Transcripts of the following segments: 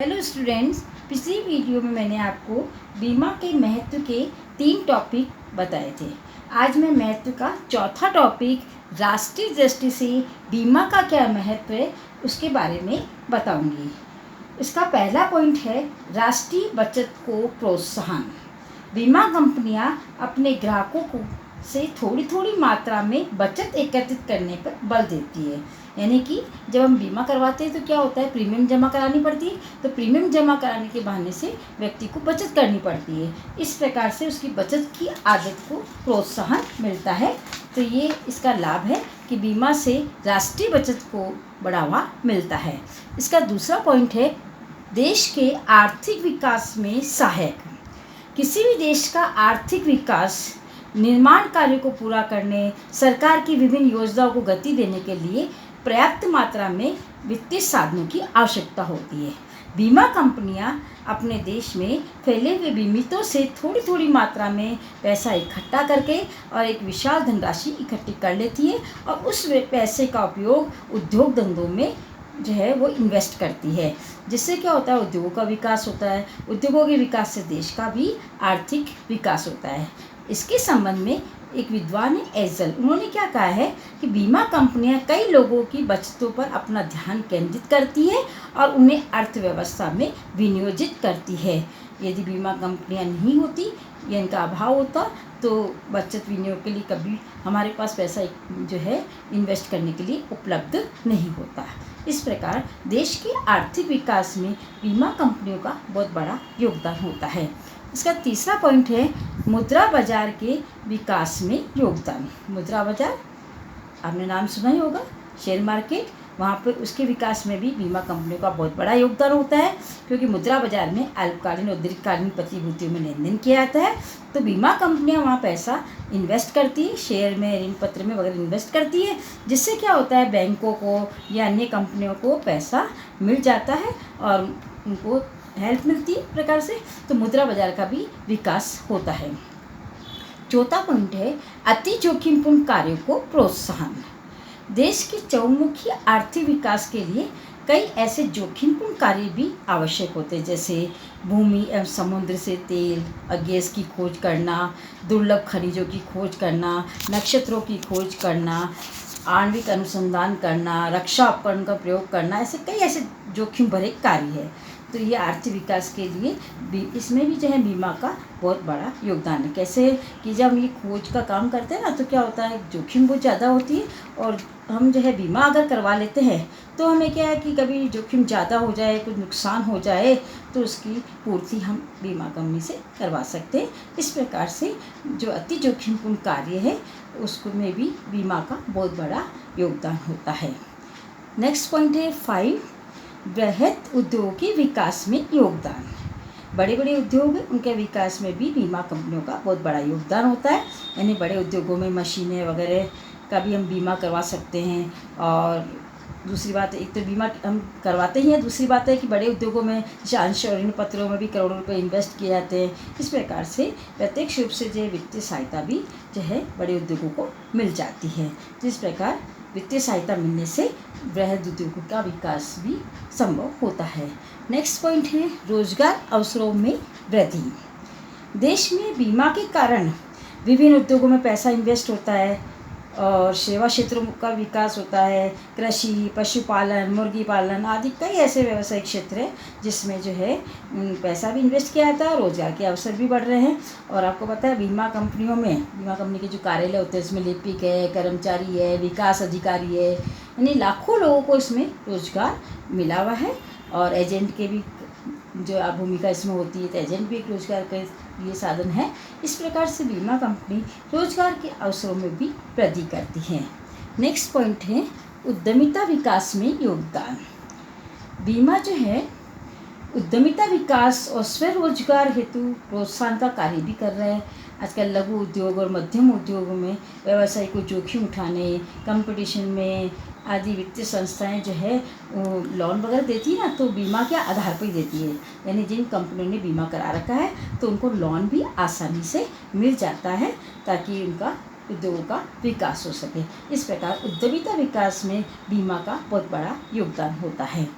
Hello students, पिछली video में मैंने आपको बीमा के महत्व के 3 टॉपिक बताए थे। आज मैं महत्व का चौथा टॉपिक राष्ट्रीय दृष्टि से बीमा का क्या महत्व है उसके बारे में बताऊंगी। इसका पहला पॉइंट है राष्ट्रीय बचत को प्रोत्साहन। बीमा कंपनियां अपने ग्राहकों को से थोड़ी थोड़ी मात्रा में बचत एकत्रित करने पर बल देती है। यानी कि जब हम बीमा करवाते हैं तो क्या होता है, प्रीमियम जमा करानी पड़ती है। तो प्रीमियम जमा कराने के बहाने से व्यक्ति को बचत करनी पड़ती है। इस प्रकार से उसकी बचत की आदत को प्रोत्साहन मिलता है। तो ये इसका लाभ है कि बीमा से राष्ट्रीय बचत को बढ़ावा मिलता है। इसका दूसरा पॉइंट है देश के आर्थिक विकास में सहायक। किसी भी देश का आर्थिक विकास निर्माण कार्य को पूरा करने, सरकार की विभिन्न योजनाओं को गति देने के लिए पर्याप्त मात्रा में वित्तीय साधनों की आवश्यकता होती है। बीमा कंपनियां अपने देश में फैले हुए बीमितों से थोड़ी थोड़ी मात्रा में पैसा इकट्ठा करके और एक विशाल धनराशि इकट्ठी कर लेती है और उस पैसे का उपयोग उद्योग धंधों में जो है वो इन्वेस्ट करती है। जिससे क्या होता है, उद्योगों का विकास होता है। उद्योगों के विकास से देश का भी आर्थिक विकास होता है। इसके संबंध में एक विद्वान है एजल, उन्होंने क्या कहा है कि बीमा कंपनियां कई लोगों की बचतों पर अपना ध्यान केंद्रित करती है और उन्हें अर्थव्यवस्था में विनियोजित करती है। यदि बीमा कंपनियां नहीं होती या इनका अभाव होता तो बचत विनियोग के लिए कभी हमारे पास पैसा जो है इन्वेस्ट करने के लिए उपलब्ध नहीं होता। इस प्रकार देश के आर्थिक विकास में बीमा कंपनियों का बहुत बड़ा योगदान होता है। इसका तीसरा पॉइंट है मुद्रा बाजार के विकास में योगदान। मुद्रा बाजार आपने नाम सुना ही होगा, शेयर मार्केट, वहाँ पर उसके विकास में भी बीमा कंपनियों का बहुत बड़ा योगदान होता है। क्योंकि मुद्रा बाजार में अल्पकालीन और दीर्घकालीन प्रतिभूतियों में लेन देन किया जाता है। तो बीमा कंपनियां वहाँ पैसा इन्वेस्ट करती है, शेयर में, ऋण पत्र में वगैरह इन्वेस्ट करती है। जिससे क्या होता है, बैंकों को या अन्य कंपनियों को पैसा मिल जाता है और उनको हेल्प मिलती है प्रकार से। तो मुद्रा बाजार का भी विकास होता है। चौथा पॉइंट है अति जोखिमपूर्ण कार्यों को प्रोत्साहन। देश के चहुमुखी आर्थिक विकास के लिए कई ऐसे जोखिमपूर्ण कार्य भी आवश्यक होते हैं, जैसे भूमि एवं समुद्र से तेल और गैस की खोज करना, दुर्लभ खनिजों की खोज करना, नक्षत्रों की खोज करना, आणविक अनुसंधान करना, रक्षा उपकरण का प्रयोग करना। ऐसे कई ऐसे जोखिम भरे कार्य है। तो ये आर्थिक विकास के लिए भी इसमें भी जो है बीमा का बहुत बड़ा योगदान है। कैसे कि जब हम ये खोज का काम करते हैं ना, तो क्या होता है, जोखिम बहुत ज़्यादा होती है। और हम जो है बीमा अगर करवा लेते हैं तो हमें क्या है कि कभी जोखिम ज़्यादा हो जाए, कुछ नुकसान हो जाए तो उसकी पूर्ति हम बीमा कंपनी से करवा सकते हैं। इस प्रकार से जो अति जोखिमपूर्ण कार्य है उसको में भी बीमा का बहुत बड़ा योगदान होता है। नेक्स्ट पॉइंट है 5 बृहत उद्योग के विकास में योगदान। बड़े बड़े उद्योग हैं, उनके विकास में भी बीमा कंपनियों का बहुत बड़ा योगदान होता है। यानी बड़े उद्योगों में मशीनें वगैरह का भी हम बीमा करवा सकते हैं। और दूसरी बात, एक तो बीमा हम करवाते ही हैं, दूसरी बात है कि बड़े उद्योगों में जैसे अंश और ऋण पत्रों में भी करोड़ों रुपए इन्वेस्ट किए जाते हैं। इस प्रकार से प्रत्यक्ष रूप से जो वित्तीय सहायता भी जो है बड़े उद्योगों को मिल जाती है। जिस प्रकार वित्तीय सहायता मिलने से बृहद उद्योगों का विकास भी संभव होता है। नेक्स्ट पॉइंट है रोजगार अवसरों में वृद्धि। देश में बीमा के कारण विभिन्न उद्योगों में पैसा इन्वेस्ट होता है और सेवा क्षेत्रों का विकास होता है। कृषि, पशुपालन, मुर्गी पालन आदि कई ऐसे व्यवसायिक क्षेत्र हैं जिसमें जो है पैसा भी इन्वेस्ट किया जाता है, रोजगार के अवसर भी बढ़ रहे हैं। और आपको पता है बीमा कंपनियों में, बीमा कंपनी के जो कार्यालय होते हैं उसमें लिपिक है, कर्मचारी है, विकास अधिकारी है, यानी लाखों लोगों को इसमें रोजगार मिला हुआ है। और एजेंट के भी जो भूमिका इसमें होती है, तो एजेंट भी एक रोजगार का ये साधन है। इस प्रकार से बीमा कंपनी रोजगार के अवसरों में भी वृद्धि करती है। नेक्स्ट पॉइंट है उद्यमिता विकास में योगदान। बीमा जो है उद्यमिता विकास और स्वरोजगार हेतु प्रोत्साहन का कार्य भी कर रहा है। आजकल लघु उद्योग और मध्यम उद्योगों में व्यवसाय को जोखिम उठाने, कंपटीशन में आदि वित्तीय संस्थाएं जो है लोन वगैरह देती है ना, तो बीमा के आधार पर ही देती है। यानी जिन कंपनियों ने बीमा करा रखा है तो उनको लोन भी आसानी से मिल जाता है ताकि उनका उद्योगों का विकास हो सके। इस प्रकार उद्यमिता विकास में बीमा का बहुत बड़ा योगदान होता है।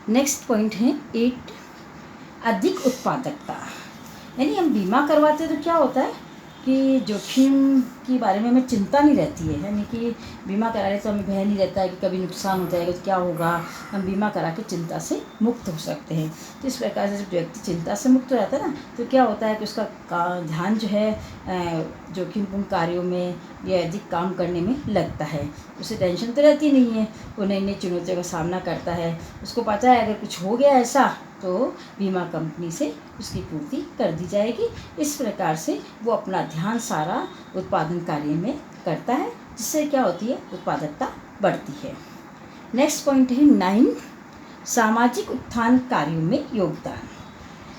नेक्स्ट पॉइंट है 8 अधिक उत्पादकता। यानी हम बीमा करवाते हैं तो क्या होता है कि जोखिम के बारे में हमें चिंता नहीं रहती है, यानी कि बीमा करा रहे तो हमें भय नहीं रहता है कि कभी नुकसान हो जाएगा तो क्या होगा। हम बीमा करा के चिंता से मुक्त हो सकते हैं। तो इस प्रकार से जब व्यक्ति चिंता से मुक्त हो जाता है ना, तो क्या होता है कि उसका ध्यान जो है जोखिमपूर्ण कार्यों में या अधिक काम करने में लगता है। उसे टेंशन तो रहती नहीं है, वो नई नई चुनौतियों का सामना करता है। उसको पता है अगर कुछ हो गया ऐसा तो बीमा कंपनी से उसकी पूर्ति कर दी जाएगी। इस प्रकार से वो अपना ध्यान सारा उत्पादन कार्य में करता है, जिससे क्या होती है, उत्पादकता बढ़ती है। नेक्स्ट पॉइंट है 9, सामाजिक उत्थान कार्यों में योगदान।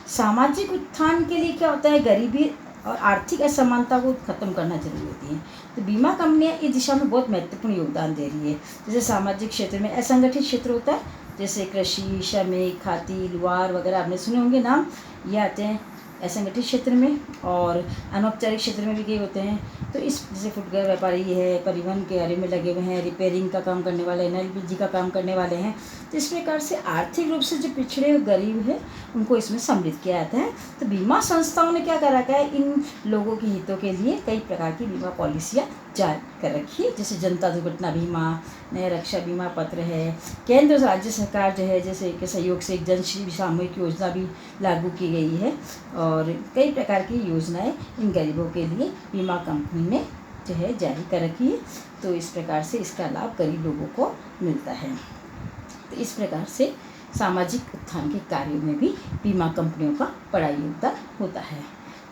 सामाजिक उत्थान के लिए क्या होता है, गरीबी और आर्थिक असमानता को खत्म करना जरूरी होती है। तो बीमा कंपनियां इस दिशा में बहुत महत्वपूर्ण योगदान दे रही है। जैसे सामाजिक क्षेत्र में असंगठित क्षेत्र होता है, जैसे कृषि, श्रमिक, खाती, लुहार वगैरह आपने सुने होंगे नाम, ये आते हैं असंगठित क्षेत्र में। और अनौपचारिक क्षेत्र में भी कई होते हैं। तो इस जैसे फुटकर व्यापारी है, परिवहन के कार्य में लगे हुए हैं, रिपेयरिंग का काम करने वाले हैं, एलपीजी का काम करने वाले हैं। तो इस प्रकार से आर्थिक रूप से जो पिछड़े गरीब हैं उनको इसमें सम्मिलित किया जाता है। तो बीमा संस्थाओं ने क्या कर रखा है, इन लोगों के हितों के लिए कई प्रकार की बीमा पॉलिसियाँ जारी कर रखी है। जैसे जनता दुर्घटना बीमा, नया रक्षा बीमा पत्र है। केंद्र और राज्य सरकार जो है जैसे के सहयोग से एक जनश्री सामूहिक योजना भी लागू की गई है। और कई प्रकार की योजनाएं इन गरीबों के लिए बीमा कंपनी ने जो है जारी कर रखी है। तो इस प्रकार से इसका लाभ गरीब लोगों को मिलता है। तो इस प्रकार से सामाजिक उत्थान के कार्यों में भी बीमा कंपनियों का बड़ा योगदान होता है।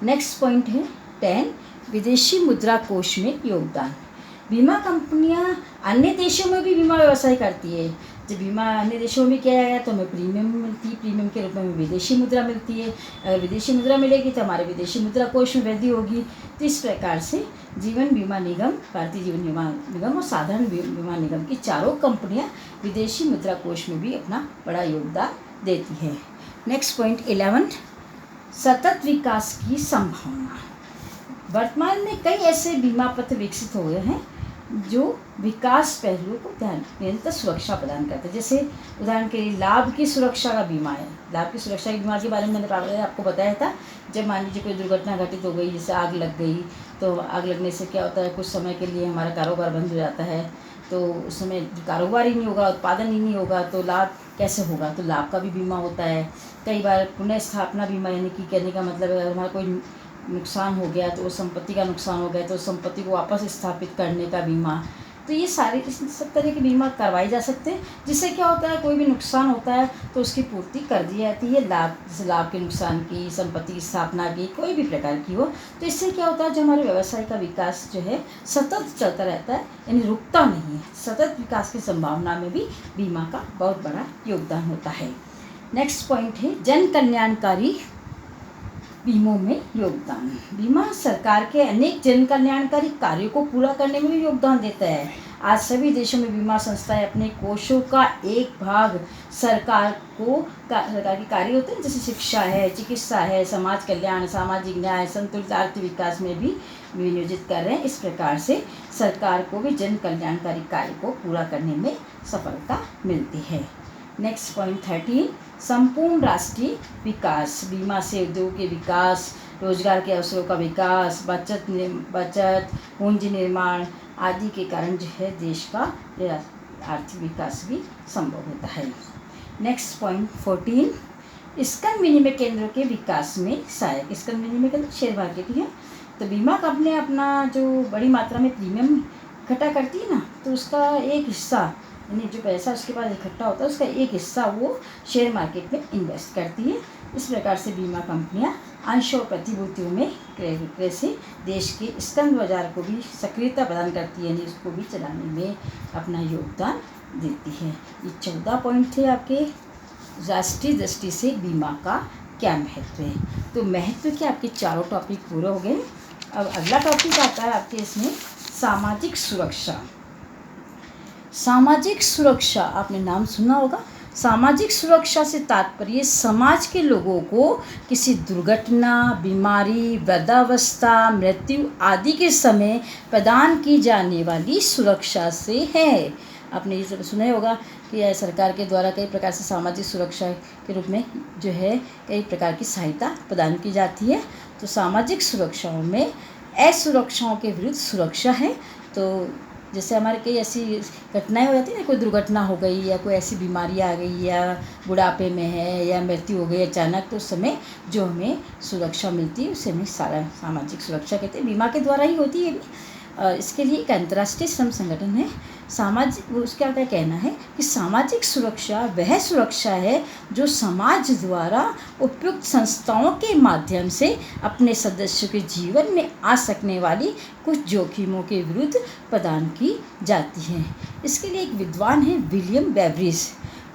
नेक्स्ट पॉइंट है 10, विदेशी मुद्रा कोष में योगदान। बीमा कंपनियां अन्य देशों में भी बीमा व्यवसाय करती है। जब बीमा अन्य देशों में किया जाएगा तो हमें प्रीमियम मिलती है, प्रीमियम के रूप में हमें विदेशी मुद्रा मिलती है। अगर विदेशी मुद्रा मिलेगी तो हमारे विदेशी मुद्रा कोष में वृद्धि होगी। तो इस प्रकार से जीवन बीमा निगम, भारतीय जीवन बीमा निगम और साधारण बीमा निगम की चारों कंपनियां विदेशी मुद्रा कोष में भी अपना बड़ा योगदान देती है। नेक्स्ट पॉइंट 11, सतत विकास की संभावना। वर्तमान में कई ऐसे बीमा पत्र विकसित हो गए हैं जो विकास पहलुओं को निरंतर सुरक्षा प्रदान करते हैं। जैसे उदाहरण के लिए लाभ की सुरक्षा का बीमा है। लाभ की सुरक्षा के बीमा के बारे में मैंने आपको बताया था। जब मान लीजिए कोई दुर्घटना घटित हो गई, जैसे आग लग गई, तो आग लगने से क्या होता है, कुछ समय के लिए हमारा कारोबार बंद हो जाता है। तो उस समय कारोबार ही नहीं होगा, उत्पादन ही नहीं होगा, तो लाभ कैसे होगा। तो लाभ का भी बीमा होता है। कई बार पुनः स्थापना बीमा, यानी कि कहने का मतलब है हमारा कोई नुकसान हो गया तो उस संपत्ति का नुकसान हो गया तो उस संपत्ति को वापस स्थापित करने का बीमा। तो ये सारे सब तरह के बीमा करवाए जा सकते हैं, जिससे क्या होता है, कोई भी नुकसान होता है तो उसकी पूर्ति कर दी जाती है। लाभ, जैसे लाभ के नुकसान की, संपत्ति की स्थापना की, कोई भी प्रकार की हो। तो इससे क्या होता है, जो हमारे व्यवसाय का विकास जो है सतत चलता रहता है, यानी रुकता नहीं है। सतत विकास की संभावना में भी बीमा का बहुत बड़ा योगदान होता है। नेक्स्ट पॉइंट है जन कल्याणकारी बीमों में योगदान। बीमा सरकार के अनेक जन कल्याणकारी कार्यों को पूरा करने में भी योगदान देता है। आज सभी देशों में बीमा संस्थाएं अपने कोषों का एक भाग सरकार के कार्य होते हैं, जैसे शिक्षा है, चिकित्सा है, समाज कल्याण, सामाजिक न्याय, संतुलित आर्थिक विकास में भी विनियोजित कर रहे हैं। इस प्रकार से सरकार को भी जन कल्याणकारी कार्य को पूरा करने में सफलता मिलती है। नेक्स्ट पॉइंट 13, संपूर्ण राष्ट्रीय विकास। बीमा से उद्योग के विकास, रोजगार के अवसरों का विकास, बचत, पूंजी निर्माण आदि के कारण जो है देश का आर्थिक विकास भी संभव होता है। नेक्स्ट पॉइंट 14, स्कंद विनिमय केंद्रों के विकास में सहायक। स्कंद विनिमय केंद्र शेयर मार्केट ही है। तो बीमा कंपनी अपना जो बड़ी मात्रा में प्रीमियम इकट्ठा करती है ना, तो उसका एक हिस्सा, यानी जो पैसा उसके पास इकट्ठा होता है उसका एक हिस्सा वो शेयर मार्केट में इन्वेस्ट करती है। इस प्रकार से बीमा कंपनियां अंश और प्रतिभूतियों में क्रय विक्रय से देश के स्कंद बाजार को भी सक्रियता प्रदान करती है, यानी उसको भी चलाने में अपना योगदान देती है। ये 14 पॉइंट थे आपके राष्ट्रीय दृष्टि से बीमा का क्या महत्व है। तो महत्व के आपके चारों टॉपिक पूरे हो गए। अब अगला टॉपिक आता है आपके इसमें सामाजिक सुरक्षा। सामाजिक सुरक्षा, आपने नाम सुना होगा। सामाजिक सुरक्षा से तात्पर्य समाज के लोगों को किसी दुर्घटना, बीमारी, वृद्धावस्था, मृत्यु आदि के समय प्रदान की जाने वाली सुरक्षा से है। आपने ये सब सुना ही होगा कि सरकार के द्वारा कई प्रकार से सामाजिक सुरक्षा के रूप में जो है कई प्रकार की सहायता प्रदान की जाती है। तो सामाजिक सुरक्षाओं में असुरक्षाओं के विरुद्ध सुरक्षा है। तो जैसे हमारे कई ऐसी घटनाएं हो जाती है ना, कोई दुर्घटना हो गई या कोई ऐसी बीमारी आ गई या बुढ़ापे में है या मृत्यु हो गई अचानक, तो उस समय जो हमें सुरक्षा मिलती है उसे हमें सारा सामाजिक सुरक्षा कहते हैं। बीमा के द्वारा ही होती है भी। इसके लिए एक अंतर्राष्ट्रीय श्रम संगठन है सामाजिक, उसका क्या कहना है कि सामाजिक सुरक्षा वह सुरक्षा है जो समाज द्वारा उपयुक्त संस्थाओं के माध्यम से अपने सदस्यों के जीवन में आ सकने वाली कुछ जोखिमों के विरुद्ध प्रदान की जाती है। इसके लिए एक विद्वान है विलियम बेवरिज,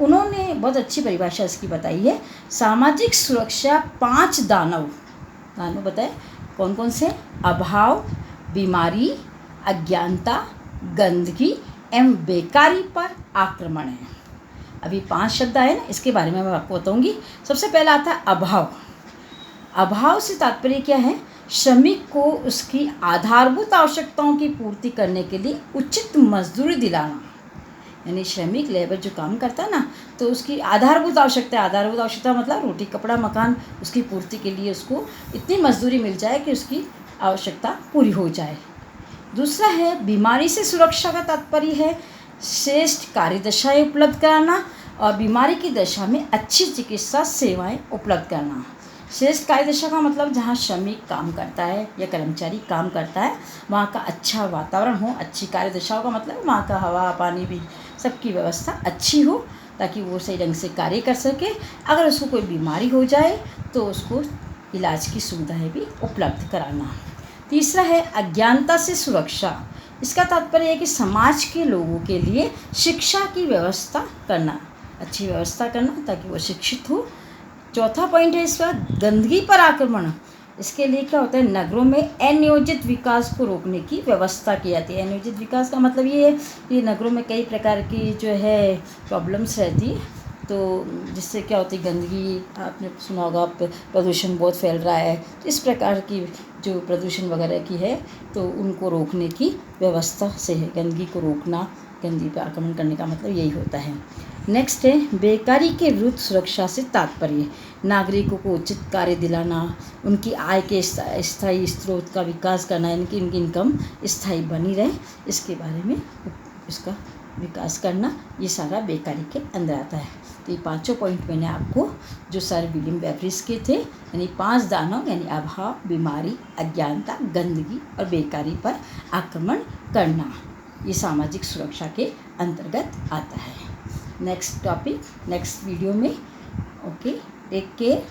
उन्होंने बहुत अच्छी परिभाषा इसकी बताई है। सामाजिक सुरक्षा 5 दानव बताए कौन कौन से? अभाव, बीमारी, अज्ञानता, गंदगी एवं बेकारी पर आक्रमण है। अभी 5 शब्द आए ना, इसके बारे में मैं आपको बताऊंगी। सबसे पहला आता है अभाव। अभाव से तात्पर्य क्या है? श्रमिक को उसकी आधारभूत आवश्यकताओं की पूर्ति करने के लिए उचित मजदूरी दिलाना। यानी श्रमिक लेबर जो काम करता है ना, तो उसकी आधारभूत आवश्यकता मतलब रोटी कपड़ा मकान, उसकी पूर्ति के लिए उसको इतनी मजदूरी मिल जाए कि उसकी आवश्यकता पूरी हो जाए। दूसरा है बीमारी से सुरक्षा का तात्पर्य है श्रेष्ठ कार्यदशाएं उपलब्ध कराना और बीमारी की दशा में अच्छी चिकित्सा सेवाएं उपलब्ध कराना। श्रेष्ठ कार्यदशा का मतलब जहाँ श्रमिक काम करता है या कर्मचारी काम करता है वहाँ का अच्छा वातावरण हो। अच्छी कार्यदशाओं का मतलब वहाँ का हवा पानी भी सबकी व्यवस्था अच्छी हो ताकि वो सही ढंग से कार्य कर सके। अगर उसको कोई बीमारी हो जाए तो उसको इलाज की सुविधाएं भी उपलब्ध कराना। तीसरा है अज्ञानता से सुरक्षा। इसका तात्पर्य है कि समाज के लोगों के लिए शिक्षा की व्यवस्था करना, अच्छी व्यवस्था करना ताकि वो शिक्षित हो। चौथा पॉइंट है इसका गंदगी पर आक्रमण। इसके लिए क्या होता है? नगरों में अनियोजित विकास को रोकने की व्यवस्था की जाती है। अनियोजित विकास का मतलब ये है कि नगरों में कई प्रकार की जो है प्रॉब्लम्स रहती है, तो जिससे क्या होती है गंदगी, आपने सुना होगा प्रदूषण बहुत फैल रहा है। इस प्रकार की जो प्रदूषण वगैरह की है तो उनको रोकने की व्यवस्था से है। गंदगी को रोकना, गंदगी पर आक्रमण करने का मतलब यही होता है। नेक्स्ट है बेकारी के विरुद्ध सुरक्षा से तात्पर्य नागरिकों को उचित कार्य दिलाना, उनकी आय के स्थायी स्रोत का विकास करना, इनकी इनकम स्थायी बनी रहे, इसके बारे में इसका विकास करना, ये सारा बेकारी के अंदर आता है। तो ये 5 पॉइंट मैंने आपको जो सर विलियम बेवरिज के थे, यानी 5 दानव यानी अभाव, बीमारी, अज्ञानता, गंदगी और बेकारी पर आक्रमण करना, ये सामाजिक सुरक्षा के अंतर्गत आता है। नेक्स्ट टॉपिक नेक्स्ट वीडियो में। Okay, take care.